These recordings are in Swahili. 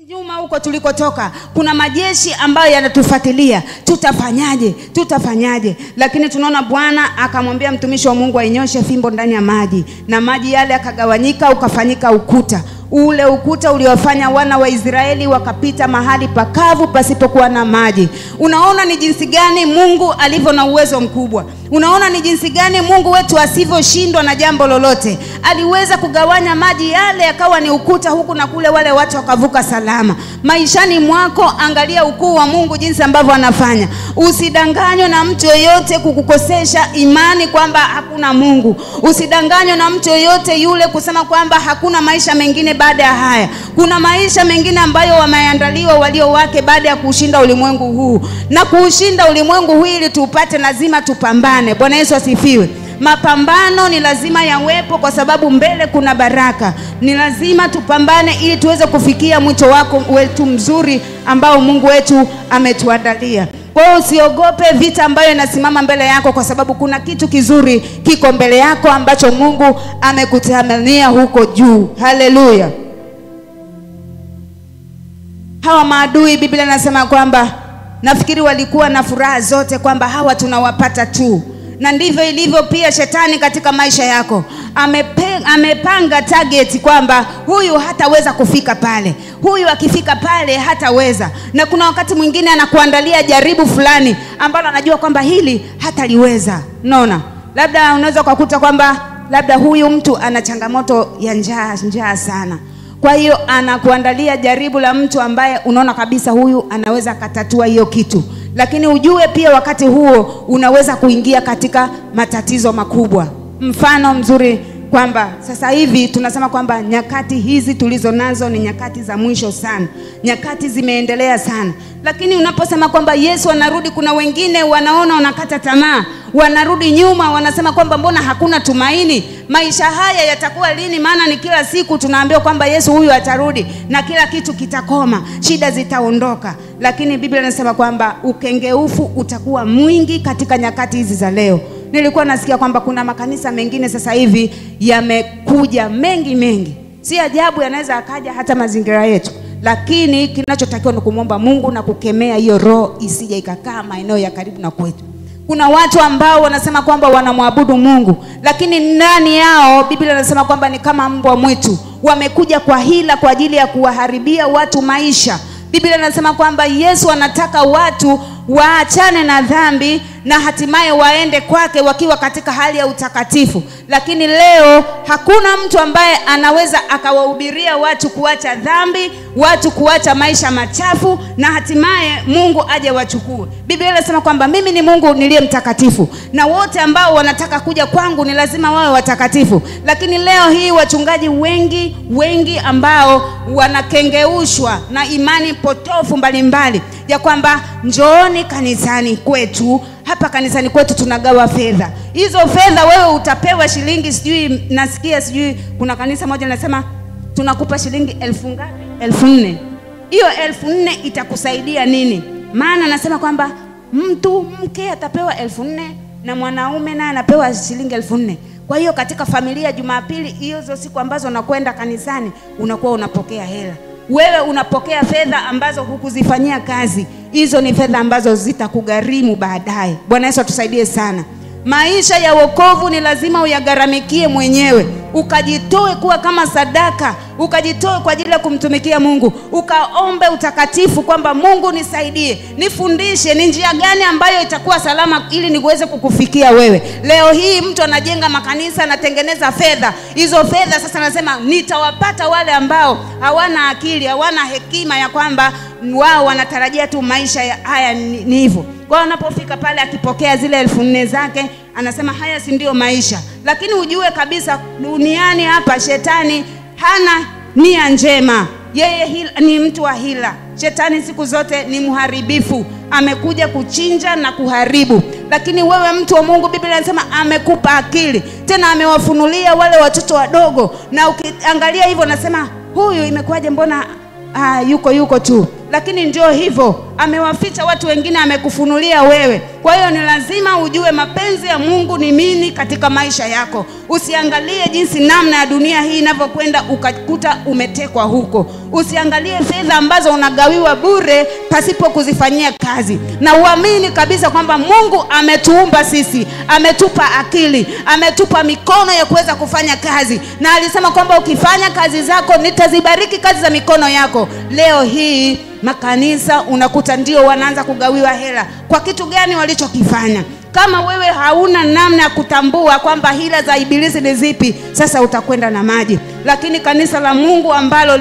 Nyuma huko tulikotoka kuna majeshi ambayo yanatufuatilia. Tutafanyaje? Lakini tunaona Bwana akamwambia mtumishi wa Mungu ainyoshe fimbo ndani ya maji, na maji yale yakagawanyika ukafanyika ukuta. Ule ukuta uliofanya wana wa Israeli wakapita mahali pakavu pasipokuwa na maji. Unaona ni jinsi gani Mungu alivyo na uwezo mkubwa. Unaona ni jinsi gani Mungu wetu asivyoshindwa na jambo lolote. Aliweza kugawanya maji yale yakawa ni ukuta huku na kule, wale watu wakavuka salama. Maishani mwako angalia ukuu wa Mungu jinsi ambavyo anafanya. Usidanganywe na mtu yeyote kukukosesha imani kwamba hakuna Mungu. Usidanganywe na mtu yeyote yule kusema kwamba hakuna maisha mengine baada ya haya. Kuna maisha mengine ambayo wameandaliwa walio wake baada ya kushinda ulimwengu huu. Na kuushinda ulimwengu huu ili tupate lazima tupambane. Bwana Yesu asifiwe. Mapambano ni lazima yawepo kwa sababu mbele kuna baraka. Ni lazima tupambane ili tuweze kufikia mwito wako wetu mzuri ambao Mungu wetu ametuandalia. Kwa hiyo usiogope vita ambayo inasimama mbele yako, kwa sababu kuna kitu kizuri kiko mbele yako ambacho Mungu amekutamania huko juu. Haleluya. Hawa maadui Biblia inasema kwamba nafikiri walikuwa na furaha zote kwamba hawa tunawapata tu. Na ndivyo ilivyo pia shetani katika maisha yako. Amepanga target kwamba huyu hataweza kufika pale. Huyu akifika pale hataweza. Na kuna wakati mwingine anakuandalia jaribu fulani ambalo anajua kwamba hili hataliweza. Unaona? Labda unaweza kukuta kwamba labda huyu mtu ana changamoto ya njaa sana. Kwa hiyo anakuandalia jaribu la mtu ambaye unaona kabisa huyu anaweza katatua hiyo kitu. Lakini ujue pia wakati huo unaweza kuingia katika matatizo makubwa. Mfano mzuri kwamba sasa hivi tunasema kwamba nyakati hizi tulizo nazo ni nyakati za mwisho sana. Nyakati zimeendelea sana. Lakini unaposema kwamba Yesu anarudi, kuna wengine wanaona wanakata tamaa. Wanarudi nyuma, wanasema kwamba mbona hakuna tumaini? Maisha haya yatakuwa lini? Maana ni kila siku tunaambiwa kwamba Yesu huyu atarudi na kila kitu kitakoma, shida zitaondoka. Lakini Biblia inasema kwamba ukengeufu utakuwa mwingi katika nyakati hizi za leo. Nilikuwa nasikia kwamba kuna makanisa mengine sasa hivi yamekuja mengi. Si ajabu yanaweza akaja hata mazingira yetu. Lakini kinachotakiwa ni kumwomba Mungu na kukemea hiyo roho isije ikakaa maeneo ya karibu na kwetu. Kuna watu ambao wanasema kwamba wanamwabudu Mungu, lakini ndani yao Biblia inasema kwamba ni kama mbwa mwitu. Wamekuja kwa hila kwa ajili ya kuwaharibia watu maisha. Biblia inasema kwamba Yesu anataka watu waachane na dhambi na hatimaye waende kwake wakiwa katika hali ya utakatifu. Lakini leo hakuna mtu ambaye anaweza akawahubiria watu kuacha dhambi, watu kuacha maisha machafu na hatimaye Mungu aje wachukue. Biblia inasema kwamba mimi ni Mungu niliye mtakatifu na wote ambao wanataka kuja kwangu ni lazima wawe watakatifu. Lakini leo hii wachungaji wengi ambao wanakengeushwa na imani potofu mbalimbali ya kwamba njooni kanisani kwetu. Hapa kanisani kwetu tunagawa fedha. Hizo fedha wewe utapewa shilingi sijui kuna kanisa moja linasema tunakupa shilingi 4,000. Hiyo 4,000 itakusaidia nini? Maana anasema kwamba mke atapewa 4,000 na mwanaume naye anapewa shilingi 4,000. Kwa hiyo katika familia Jumapili hizo siku ambazo unakwenda kanisani unakuwa unapokea hela. Wewe unapokea fedha ambazo hukuzifanyia kazi. Hizo ni fedha ambazo zitakugharimu baadaye. Bwana Yesu atusaidie sana. Maisha ya wokovu ni lazima uyagharamikie mwenyewe. Ukajitoe kuwa kama sadaka. Ukajitoe kwa ajili ya kumtumikia Mungu. Ukaombe utakatifu kwamba Mungu nisaidie. Nifundishe ni njia gani ambayo itakuwa salama ili niweze kukufikia wewe. Leo hii mtu anajenga makanisa, anatengeneza fedha. Hizo fedha sasa anasema nitawapata wale ambao hawana akili, hawana hekima ya kwamba wao wanatarajia tu maisha haya ni hivyo. Kwa anapofika pale akipokea zile 4,000 zake anasema haya si ndio maisha. Lakini ujue kabisa duniani hapa shetani hana nia njema. Yeye ni mtu wa hila. Shetani siku zote ni mharibifu. Amekuja kuchinja na kuharibu. Lakini wewe mtu wa Mungu, Biblia inasema amekupa akili. Tena amewafunulia wale watoto wadogo. Na ukiangalia hivyo nasema huyu imekuwaje mbona yuko tu. Lakini njoo hivyo amewaficha watu wengine, amekufunulia wewe. Kwa hiyo ni lazima ujue mapenzi ya Mungu ni nini katika maisha yako. Usiangalie jinsi namna ya dunia hii inavyokwenda ukakuta umetekwa huko. Usiangalie fedha ambazo unagawiwa bure pasipo kuzifanyia kazi. Na uamini kabisa kwamba Mungu ametuumba sisi, ametupa akili, ametupa mikono ya kuweza kufanya kazi. Na alisema kwamba ukifanya kazi zako nitazibariki kazi za mikono yako. Leo hii makanisa unakuta ndio wanaanza kugawiwa hela. Kwa kitu gani walichokifanya? Kama wewe hauna namna ya kutambua kwamba hila za ibilisi ni zipi, sasa utakwenda na maji. Lakini kanisa la Mungu ambalo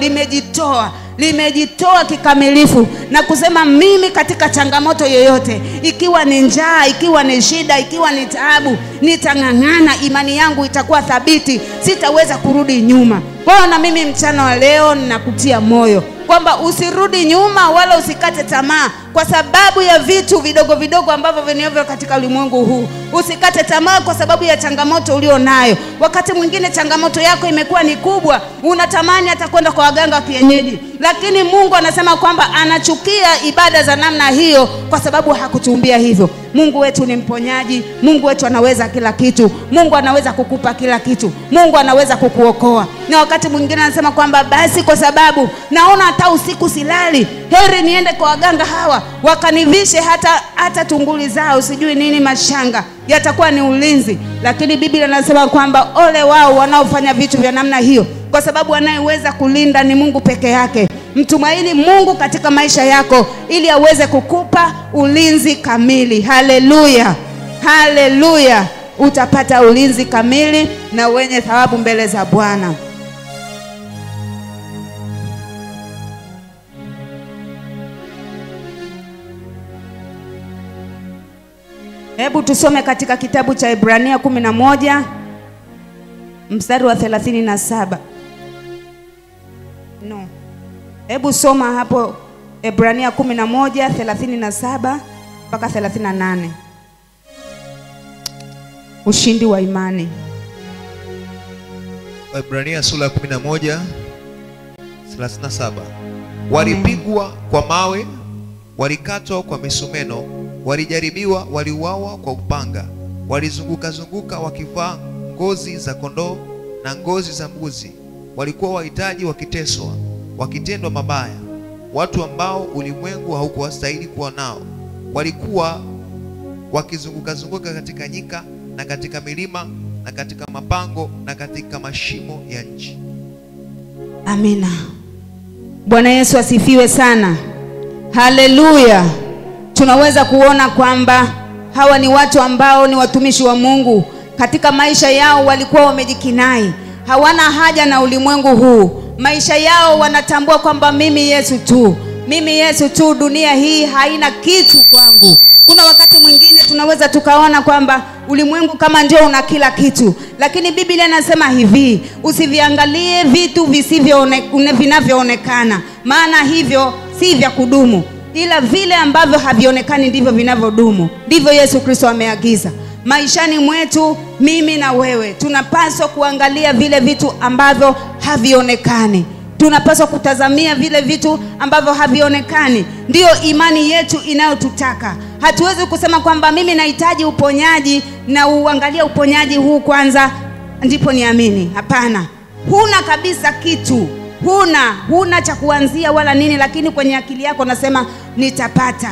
limejitoa kikamilifu na kusema mimi katika changamoto yoyote, ikiwa ni njaa, ikiwa ni shida, ikiwa ni taabu, nitang'ang'ana, imani yangu itakuwa thabiti, sitaweza kurudi nyuma. Kwa na mimi mchana wa leo ninakutia moyo kwamba usirudi nyuma wala usikate tamaa kwa sababu ya vitu vidogo vidogo ambavyo vinavyo katika ulimwengu huu. Usikate tamaa kwa sababu ya changamoto ulionayo. Wakati mwingine changamoto yako imekuwa ni kubwa, unatamani hata kwenda kwa waganga wa kienyeji, lakini Mungu anasema kwamba anachukia ibada za namna hiyo kwa sababu hakutuumbia hivyo. Mungu wetu ni mponyaji, Mungu wetu anaweza kila kitu, Mungu anaweza kukupa kila kitu, Mungu anaweza kukuokoa. Na wakati mwingine anasema kwamba basi kwa sababu naona hata usiku silali, heri niende kwa waganga hawa wakanivishe hata tunguli zao sijui nini mashanga, yatakuwa ni ulinzi. Lakini Biblia inasema kwamba ole wao wanaofanya vitu vya namna hiyo, kwa sababu anayeweza kulinda ni Mungu peke yake. Mtumaini Mungu katika maisha yako ili aweze kukupa ulinzi kamili. Haleluya, haleluya. Utapata ulinzi kamili na wenye thawabu mbele za Bwana. Hebu tusome katika kitabu cha Ibrania 11 mstari wa 37. Hebu soma hapo Ibrania 11:37 mpaka 38. Ushindi wa imani. Ibrania sura ya 11:37. Walipigwa kwa mawe, walikatwa kwa misumeno, walijaribiwa, waliuawa kwa upanga, walizunguka wakivaa ngozi za kondoo na ngozi za mbuzi, walikuwa wahitaji, wakiteswa, wakitendwa mabaya, watu ambao ulimwengu haukuwastahili kuwa nao, walikuwa wakizunguka katika nyika na katika milima na katika mapango na katika mashimo ya nchi. Amina. Bwana Yesu asifiwe sana. Haleluya. Tunaweza kuona kwamba hawa ni watu ambao ni watumishi wa Mungu. Katika maisha yao walikuwa wamejikinai, hawana haja na ulimwengu huu. Maisha yao wanatambua kwamba mimi Yesu tu, dunia hii haina kitu kwangu. Kuna wakati mwingine tunaweza tukaona kwamba ulimwengu kama ndio una kila kitu, lakini Biblia inasema hivi, usiviangalie vitu vinavyoonekana, maana hivyo si vya kudumu, ila vile ambavyo havionekani ndivyo vinavyodumu. Ndivyo Yesu Kristo ameagiza. Maishani mwetu mimi na wewe tunapaswa kuangalia vile vitu ambavyo havionekani. Tunapaswa kutazamia vile vitu ambavyo havionekani. Ndio imani yetu inayotutaka. Hatuwezi kusema kwamba mimi nahitaji uponyaji na uangalia uponyaji huu kwanza ndipo niamini. Hapana. Huna kabisa kitu. Huna cha kuanzia wala nini, lakini kwenye akili yako nasema nitapata.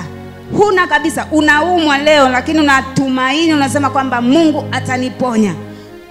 Huna kabisa. Unaumwa leo lakini unatumaini, unasema kwamba Mungu ataniponya.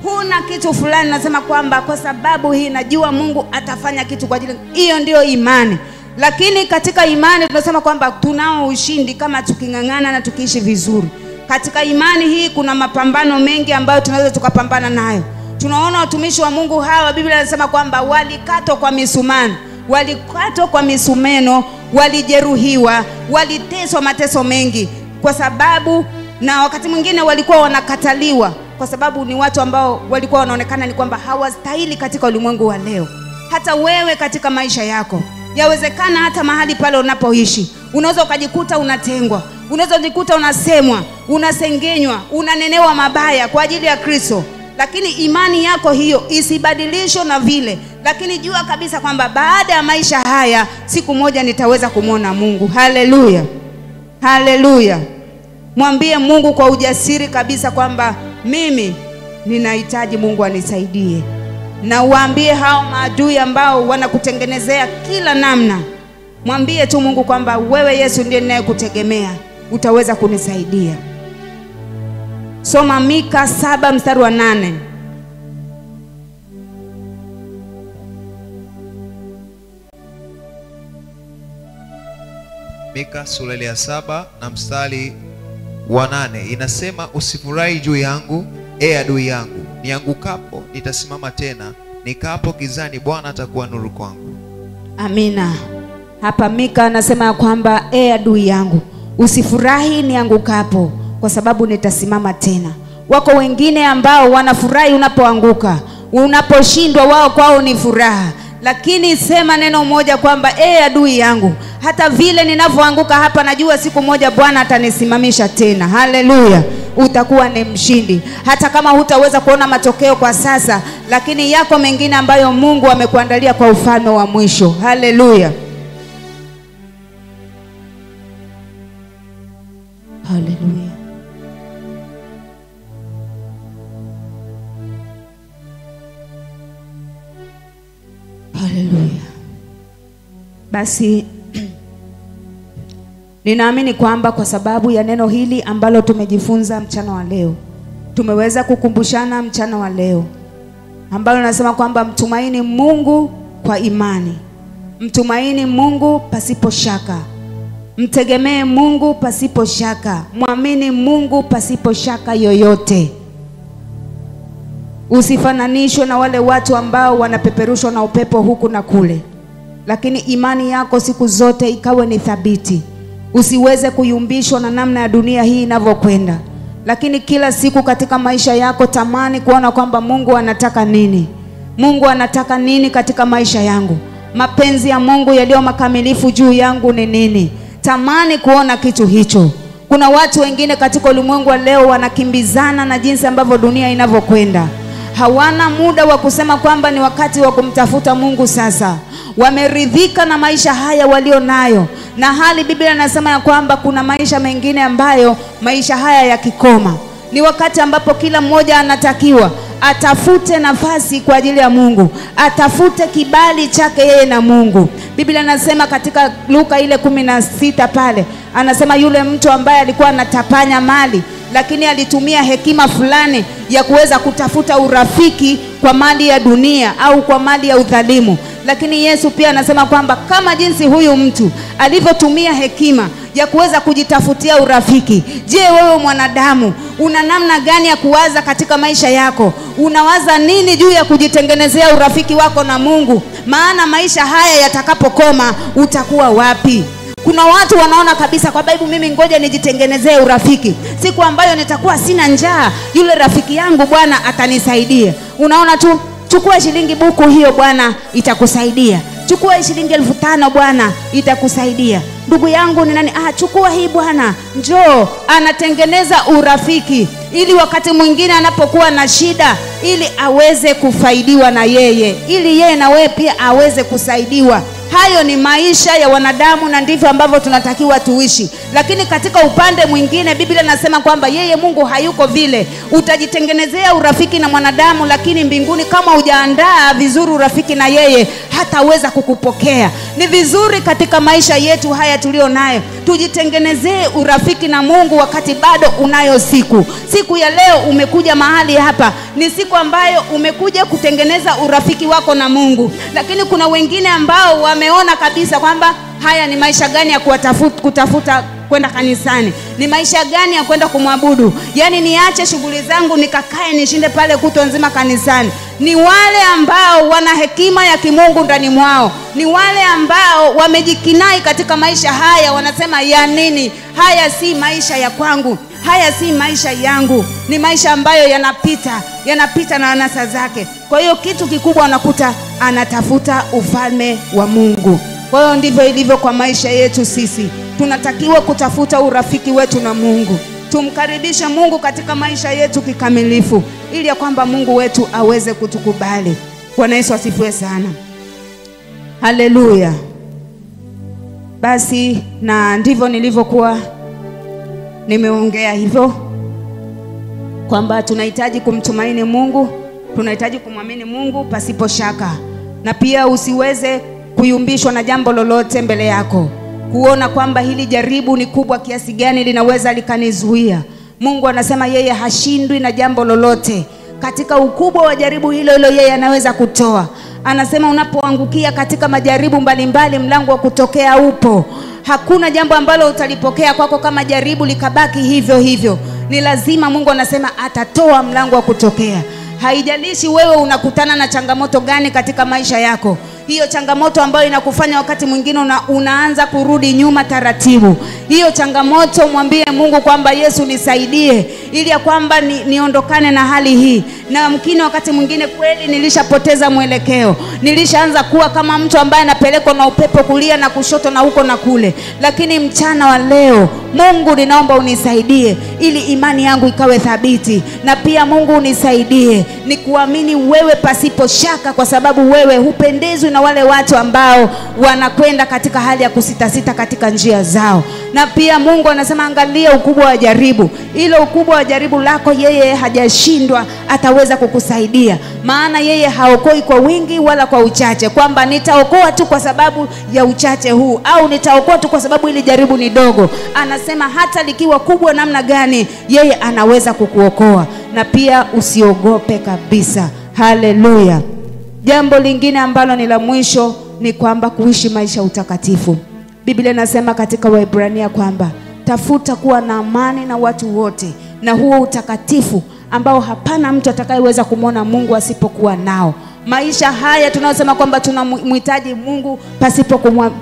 Huna kitu fulani, nasema kwamba kwa sababu hii najua Mungu atafanya kitu kwa ajili. Hiyo ndio imani. Lakini katika imani tunasema kwamba tunao ushindi kama tuking'ang'ana na tukiishi vizuri. Katika imani hii kuna mapambano mengi ambayo tunaweza tukapambana nayo. Tunaona watumishi wa Mungu hawa, Biblia inasema kwamba walikatwa kwa misumeno, walikatwa kwa misumeno, walijeruhiwa, waliteswa mateso mengi kwa sababu, na wakati mwingine walikuwa wanakataliwa kwa sababu ni watu ambao walikuwa wanaonekana ni kwamba hawastahili katika ulimwengu wa leo. Hata wewe katika maisha yako, yawezekana hata mahali pale unapoishi, unaweza ukajikuta unatengwa, unaweza kujikuta unasemwa, unasengenywa, unanenewa mabaya kwa ajili ya Kristo. Lakini imani yako hiyo isibadilishwe na vile. Lakini jua kabisa kwamba baada ya maisha haya siku moja nitaweza kumwona Mungu. Haleluya. Haleluya. Mwambie Mungu kwa ujasiri kabisa kwamba mimi ninahitaji Mungu anisaidie. Na uambie hao maadui ambao wanakutengenezea kila namna, mwambie tu Mungu kwamba wewe Yesu ndiye ninayekutegemea, utaweza kunisaidia. Soma Mika 7 mstari wa 8. Mika sura ya 7 na mstari wa 8 inasema, usifurahi juu yangu, adui yangu, niangukapo nitasimama tena, nikapo gizani Bwana atakuwa nuru kwangu. Amina. Hapa Mika anasema kwamba adui yangu, usifurahi niangukapo, kwa sababu nitasimama tena. Wako wengine ambao wanafurahi unapoanguka, unaposhindwa wao kwao ni furaha. Lakini sema neno moja kwamba adui yangu, hata vile ninavyoanguka hapa najua siku moja Bwana atanisimamisha tena. Haleluya. Utakuwa ni mshindi. Hata kama hutaweza kuona matokeo kwa sasa, lakini yako mengine ambayo Mungu amekuandalia kwa ufalme wa mwisho. Haleluya. Haleluya. Haleluya. Basi ninaamini kwamba kwa sababu ya neno hili ambalo tumejifunza mchana wa leo, tumeweza kukumbushana mchana wa leo ambalo nasema kwamba mtumaini Mungu kwa imani, mtumaini Mungu pasipo shaka, mtegemee Mungu pasipo shaka, muamini Mungu pasipo shaka yoyote. Usifananishwe na wale watu ambao wanapeperushwa na upepo huku na kule, lakini imani yako siku zote ikawe ni thabiti. Usiweze kuyumbishwa na namna ya dunia hii inavyokwenda, lakini kila siku katika maisha yako tamani kuona kwamba Mungu anataka nini. Mungu anataka nini katika maisha yangu? Mapenzi ya Mungu yaliyo makamilifu juu yangu ni nini? Tamani kuona kitu hicho. Kuna watu wengine katika ulimwengu wa leo wanakimbizana na jinsi ambavyo dunia inavyokwenda. Hawana muda wa kusema kwamba ni wakati wa kumtafuta Mungu sasa. Wameridhika na maisha haya walio nayo. Na hali Biblia inasema ya kwamba kuna maisha mengine ambayo maisha haya yakikoma, ni wakati ambapo kila mmoja anatakiwa atafute nafasi kwa ajili ya Mungu, atafute kibali chake yeye na Mungu. Biblia inasema katika Luka ile 16 pale, anasema yule mtu ambaye alikuwa anatapanya mali, lakini alitumia hekima fulani ya kuweza kutafuta urafiki kwa mali ya dunia au kwa mali ya udhalimu. Lakini Yesu pia anasema kwamba kama jinsi huyu mtu alivyotumia hekima ya kuweza kujitafutia urafiki, je, wewe mwanadamu una namna gani ya kuwaza katika maisha yako? Unawaza nini juu ya kujitengenezea urafiki wako na Mungu? Maana maisha haya yatakapokoma utakuwa wapi? Kuna watu wanaona kabisa kwa Biblia, mimi ngoja nijitengenezee urafiki, siku ambayo nitakuwa sina njaa, yule rafiki yangu Bwana atanisaidia. Unaona tu, chukua shilingi buku hiyo Bwana itakusaidia. Chukua shilingi 5,000 Bwana itakusaidia. Ndugu yangu ni nani? Chukua hii Bwana, njoo. Anatengeneza urafiki ili wakati mwingine anapokuwa na shida, ili aweze kufaidiwa na yeye, ili yeye na wewe pia aweze kusaidiwa. Hayo ni maisha ya wanadamu na ndivyo ambavyo tunatakiwa tuishi. Lakini katika upande mwingine Biblia inasema kwamba yeye Mungu hayuko vile. Utajitengenezea urafiki na mwanadamu, lakini mbinguni kama hujaandaa vizuri urafiki na yeye, hataweza kukupokea. Ni vizuri katika maisha yetu haya tulio nayo tujitengenezee urafiki na Mungu wakati bado unayo siku. Siku ya leo umekuja mahali hapa, ni siku ambayo umekuja kutengeneza urafiki wako na Mungu. Lakini kuna wengine ambao wameona kabisa kwamba haya ni maisha gani ya kutafuta kwenda kanisani, ni maisha gani ya kwenda kumwabudu, yani niache shughuli zangu nikakae nishinde pale kutwa nzima kanisani. Ni wale ambao wana hekima ya kimungu ndani mwao, ni wale ambao wamejikinai katika maisha haya, wanasema ya nini, haya si maisha ya kwangu, haya si maisha yangu, ni maisha ambayo yanapita na anasa zake. Kwa hiyo kitu kikubwa unakuta anatafuta ufalme wa Mungu. Kwa hiyo ndivyo ilivyo kwa maisha yetu sisi. Tunatakiwa kutafuta urafiki wetu na Mungu. Tumkaribishe Mungu katika maisha yetu kikamilifu, ili ya kwamba Mungu wetu aweze kutukubali. Bwana Yesu asifiwe sana. Haleluya. Basi na ndivyo nilivyokuwa Nimeongea hivyo kwamba tunahitaji kumtumaini Mungu, tunahitaji kumwamini Mungu pasipo shaka, na pia usiweze kuyumbishwa na jambo lolote mbele yako, kuona kwamba hili jaribu ni kubwa kiasi gani linaweza likanizuia. Mungu anasema yeye hashindwi na jambo lolote. Katika ukubwa wa jaribu hilo hilo yeye anaweza kutoa. Anasema unapoangukia katika majaribu mbalimbali, mlango wa kutokea upo. Hakuna jambo ambalo utalipokea kwako kama jaribu likabaki hivyo hivyo. Ni lazima, Mungu anasema atatoa mlango wa kutokea. Haijalishi wewe unakutana na changamoto gani katika maisha yako. Hiyo changamoto ambayo inakufanya wakati mwingine unaanza kurudi nyuma taratibu. Hiyo changamoto mwambie Mungu kwamba Yesu nisaidie ili ya kwamba niondokane na hali hii. Na mkini wakati mwingine kweli nilishapoteza mwelekeo. Nilishaanza kuwa kama mtu ambaye anapelekwa na upepo kulia na kushoto na huko na kule. Lakini mchana wa leo, Mungu ninaomba unisaidie ili imani yangu ikawe thabiti. Na pia Mungu unisaidie ni kuamini wewe pasipo shaka, kwa sababu wewe hupendezwi na wale watu ambao wanakwenda katika hali ya kusitasita katika njia zao. Na pia Mungu anasema angalia ukubwa wa jaribu. Ile ukubwa wa jaribu lako yeye hajashindwa, ataweza kukusaidia. Maana yeye haokoi kwa wingi wala kwa uchache, kwamba nitaokoa tu kwa sababu ya uchache huu, au nitaokoa tu kwa sababu ili jaribu ni dogo. Anasema hata likiwa kubwa namna gani, yeye anaweza kukuokoa. Na pia usiogope kabisa. Haleluya. Jambo lingine ambalo ni la mwisho ni kwamba kuishi maisha utakatifu. Biblia inasema katika Waebrania kwamba tafuta kuwa na amani na watu wote, na huo utakatifu ambao hapana mtu atakayeweza kumwona Mungu asipokuwa nao. Maisha haya tunasema kwamba tunamhitaji Mungu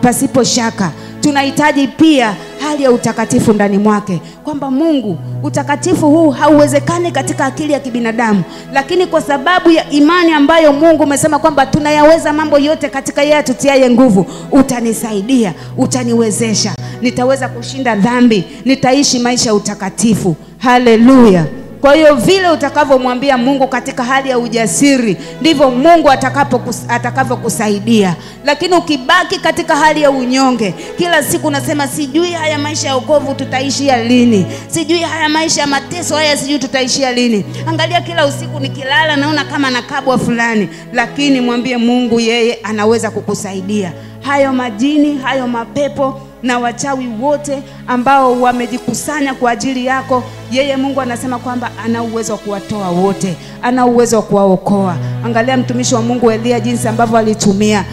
pasipo shaka. Tunahitaji pia hali ya utakatifu ndani mwake, kwamba Mungu, utakatifu huu hauwezekani katika akili ya kibinadamu, lakini kwa sababu ya imani ambayo Mungu umesema kwamba tunayaweza mambo yote katika yeye atutiaye nguvu, utanisaidia, utaniwezesha, nitaweza kushinda dhambi, nitaishi maisha ya utakatifu. Haleluya. Kwa hiyo vile utakavyomwambia Mungu katika hali ya ujasiri, ndivyo Mungu atakavyokusaidia. Lakini ukibaki katika hali ya unyonge, kila siku unasema sijui haya maisha ya wokovu tutaishia lini, sijui haya maisha ya mateso haya sijui tutaishia lini. Angalia kila usiku nikilala naona kama nakabwa fulani. Lakini mwambie Mungu, yeye anaweza kukusaidia. Hayo majini, hayo mapepo na wachawi wote ambao wamejikusanya kwa ajili yako, yeye Mungu anasema kwamba ana uwezo wa kuwatoa wote, ana uwezo wa kuwaokoa. Angalia mtumishi wa Mungu Elia jinsi ambavyo alitumia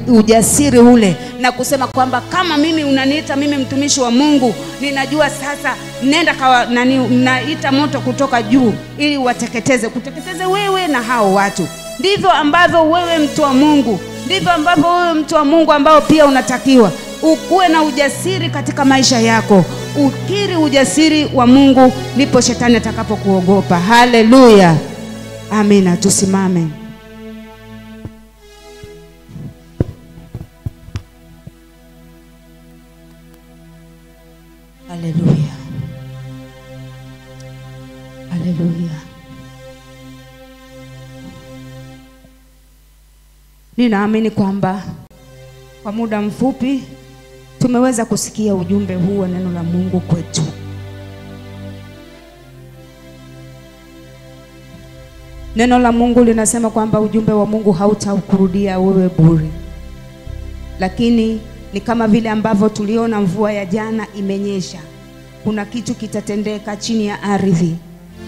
ujasiri ule na kusema kwamba kama mimi unaniita mimi mtumishi wa Mungu, ninajua sasa nenda naita moto kutoka juu ili kuteketeze wewe na hao watu. Ndivyo ambavyo wewe mtu wa Mungu, ndivyo ambavyo wewe mtu wa Mungu ambao pia unatakiwa ukuwe na ujasiri katika maisha yako. Ukiri ujasiri wa Mungu, ndipo shetani atakapokuogopa. Haleluya. Amina. Tusimame. Haleluya. Haleluya. Ninaamini kwamba kwa muda mfupi tumeweza kusikia ujumbe huu wa neno la Mungu kwetu. Neno la Mungu linasema kwamba ujumbe wa Mungu hautakurudia wewe bure. Lakini ni kama vile ambavyo tuliona mvua ya jana imenyesha, kuna kitu kitatendeka chini ya ardhi.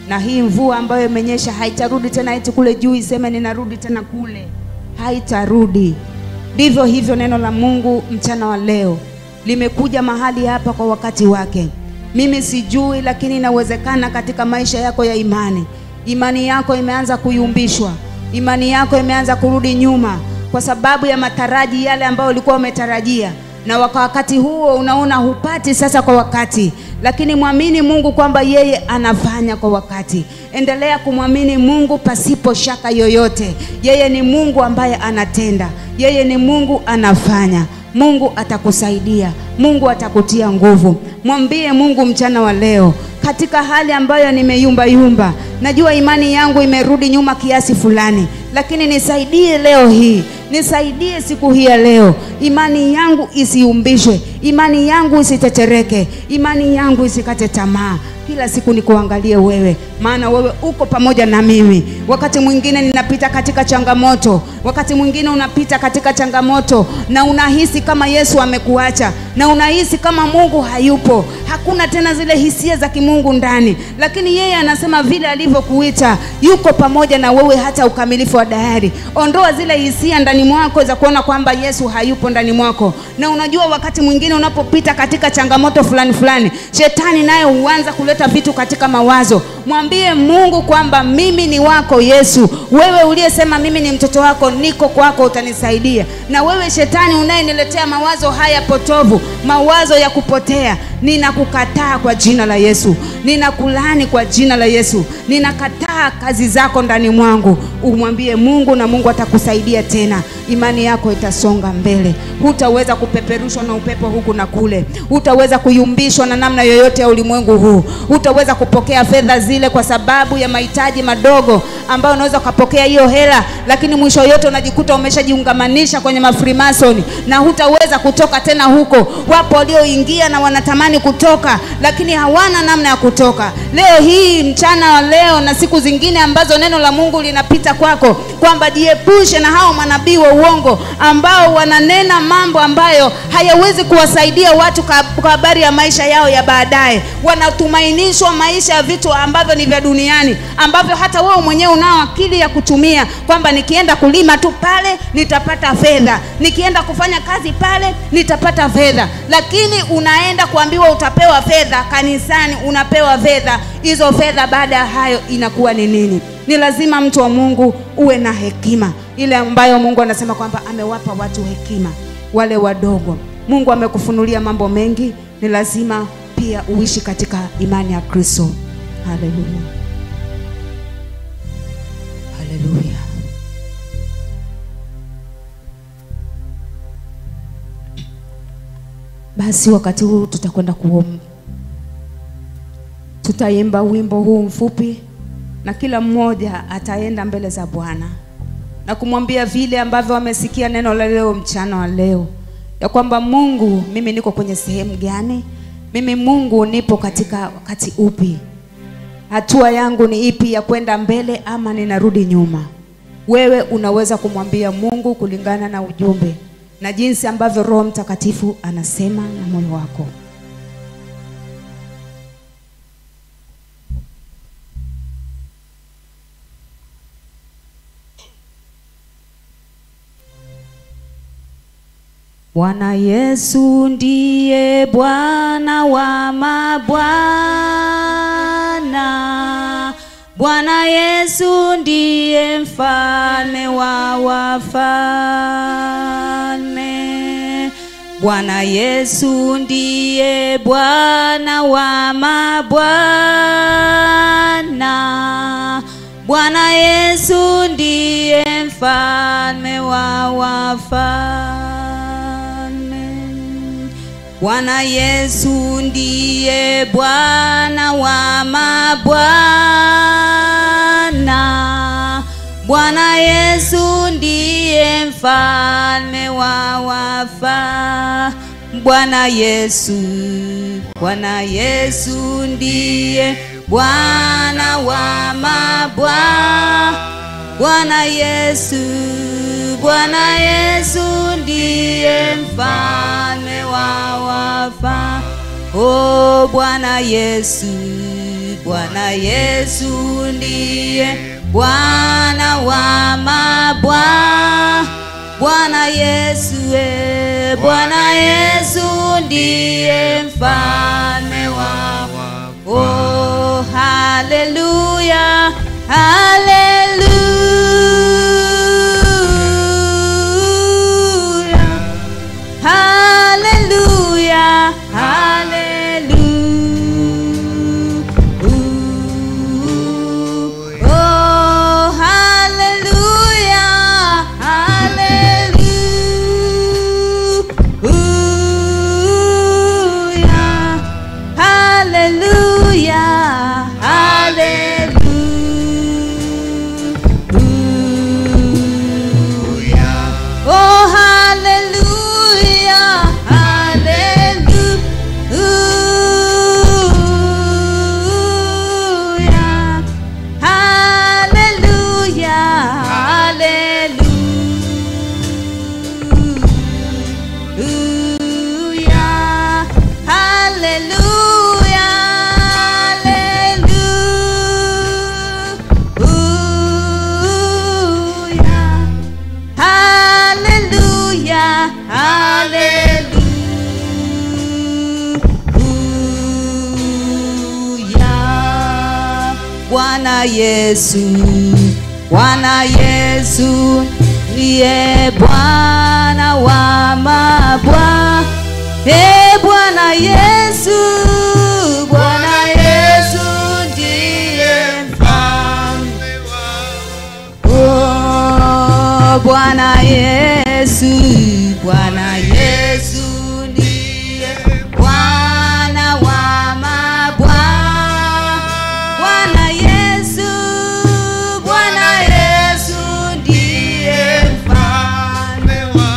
Na hii mvua ambayo imenyesha haitarudi tena eti kule juu iseme ninarudi tena kule. Haitarudi. Ndivyo hivyo neno la Mungu mchana wa leo limekuja mahali hapa kwa wakati wake. Mimi sijui, lakini inawezekana katika maisha yako ya imani yako imeanza kuyumbishwa. Imani yako imeanza kurudi nyuma kwa sababu ya mataraji yale ambayo ulikuwa umetarajia. Na wakati huo unaona hupati sasa kwa wakati. Lakini muamini Mungu kwamba yeye anafanya kwa wakati. Endelea kumwamini Mungu pasipo shaka yoyote. Yeye ni Mungu ambaye anatenda. Yeye ni Mungu anafanya. Mungu atakusaidia. Mungu atakutia nguvu. Mwambie Mungu mchana wa leo, katika hali ambayo nimeyumba, najua imani yangu imerudi nyuma kiasi fulani, lakini nisaidie leo hii. Nisaidie siku hii ya leo. Imani yangu isiumbishwe. imani yangu isitetereke, imani yangu isikate tamaa. Kila siku nikuangalie wewe, maana wewe uko pamoja na mimi. Wakati mwingine ninapita katika changamoto, wakati mwingine unapita katika changamoto na unahisi kama Yesu amekuacha, na unahisi kama Mungu hayupo. Hakuna tena zile hisia za kimungu ndani, lakini yeye anasema vile alivyokuita yuko pamoja na wewe hata ukamilifu wa dahari. Ondoa zile hisia ndani mwako za kuona kwamba Yesu hayupo ndani mwako. Na unajua wakati mwingine unapopita katika changamoto fulani, shetani naye huanza kuleta vitu katika mawazo. Mwambie Mungu kwamba mimi ni wako Yesu. Wewe uliyesema mimi ni mtoto wako, niko kwako, utanisaidia. Na wewe shetani unayeniletea mawazo haya potovu, mawazo ya kupotea, ninakukataa kwa jina la Yesu. Ninakulaani kwa jina la Yesu. Ninakataa kazi zako ndani mwangu. Umwambie Mungu na Mungu atakusaidia tena. Imani yako itasonga mbele. Hutaweza kupeperushwa na upepo huku na kule. Hutaweza kuyumbishwa na namna yoyote ya ulimwengu huu. Hutaweza kupokea fedha zile kwa sababu ya mahitaji madogo ambayo unaweza kupokea hiyo hela, lakini mwisho yote unajikuta umeshajiungamanisha kwenye mafrimason na hutaweza kutoka tena huko. Wapo walioingia na wanatamani kutoka, lakini hawana namna ya kutoka. Leo hii, mchana wa leo na siku zingine ambazo neno la Mungu linapita kwako, kwamba jiepushe na hao manabii wa uongo ambao wananena mambo ambayo hayawezi kuwasaidia watu kwa habari ya maisha yao ya baadaye. Wanatumainishwa maisha ya vitu ambavyo ni vya duniani, ambavyo hata wewe mwenyewe unao akili ya kutumia, kwamba nikienda kulima tu pale nitapata fedha, nikienda kufanya kazi pale nitapata fedha. Lakini unaenda kuambiwa utapewa fedha kanisani, unapewa fedha. Hizo fedha baada ya hayo inakuwa ni nini? Ni lazima mtu wa Mungu uwe na hekima ile ambayo Mungu anasema kwamba amewapa watu hekima, wale wadogo. Mungu amekufunulia mambo mengi, ni lazima pia uishi katika imani ya Kristo. Haleluya. Haleluya. Basi wakati huu tutakwenda kuomba. Tutaimba wimbo huu mfupi na kila mmoja ataenda mbele za Bwana na kumwambia vile ambavyo amesikia neno la leo, mchana wa leo, ya kwamba Mungu, mimi niko kwenye sehemu gani? Mimi Mungu nipo katika wakati upi? Hatua yangu ni ipi ya kwenda mbele ama ninarudi nyuma? Wewe unaweza kumwambia Mungu kulingana na ujumbe na jinsi ambavyo Roho Mtakatifu anasema na moyo wako. Bwana Yesu ndiye Bwana wa mabwana. Bwana Yesu ndiye mfalme wa wafalme. Bwana Yesu ndiye Bwana wa mabwana. Bwana Yesu ndiye mfalme wa wafalme. Bwana Yesu ndiye Bwana wa mabwana. Bwana Yesu ndiye mfalme wa wafalme. Bwana Yesu, Bwana Yesu ndiye Bwana wa mabwana. Bwana Yesu, Bwana Yesu ndiye mfalme wa wafalme. Oh Bwana Yesu, Bwana Yesu ndiye Bwana wa mabwana. Bwana Yesu, Bwana Yesu ndiye mfalme wa. Oh haleluya, haleluya, haleluya, haleluya. Oh haleluya, haleluya, haleluya, haleluya. Bwana Yesu ndiye Bwana wa mabwana. Bwana Yesu ndiye mfalme wa Bwana Yesu ndiye Bwana wa mabwana. Bwana Yesu ndiye mfalme wa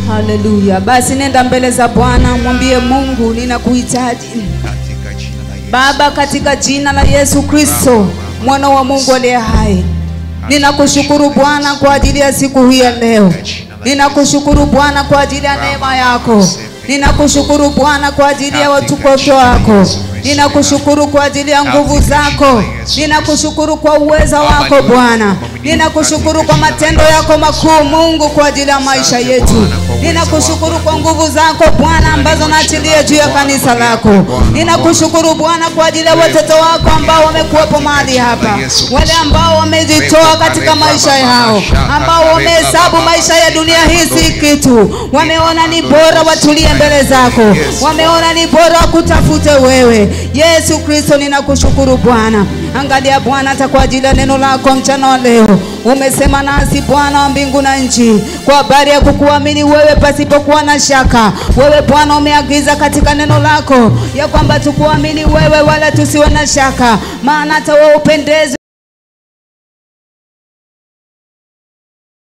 Haleluya. Basi nenda mbele za Bwana, mwambie Mungu, ninakuhitaji Baba, katika jina la Yesu Kristo, mwana wa Mungu aliye hai. Ninakushukuru Bwana kwa ajili ya siku hii ya leo. Ninakushukuru Bwana kwa ajili ya neema yako. Ninakushukuru Bwana kwa ajili ya utukufu wako. Ninakushukuru kwa ajili ya nguvu zako. Ninakushukuru kwa uweza wako Bwana. Ninakushukuru kwa matendo yako makuu Mungu, kwa ajili ya maisha yetu. Ninakushukuru kwa nguvu zako Bwana ambazo naachilia juu ya kanisa lako. Ninakushukuru Bwana kwa ajili ya watoto wako ambao wamekuwepo mahali hapa, wale ambao wamejitoa katika maisha yao, ambao wamehesabu maisha ya dunia hii si kitu. Wameona ni bora watulie mbele zako, wameona ni bora kutafute wewe Yesu Kristo. Ninakushukuru Bwana. Angalia Bwana, hata kwa ajili ya neno lako mchana wa leo. Umesema nasi Bwana wa mbingu na nchi kwa habari ya kukuamini wewe pasipokuwa na shaka. Wewe Bwana umeagiza katika neno lako ya kwamba tukuamini wewe wala tusiwe na shaka, maana hata wewe upendezi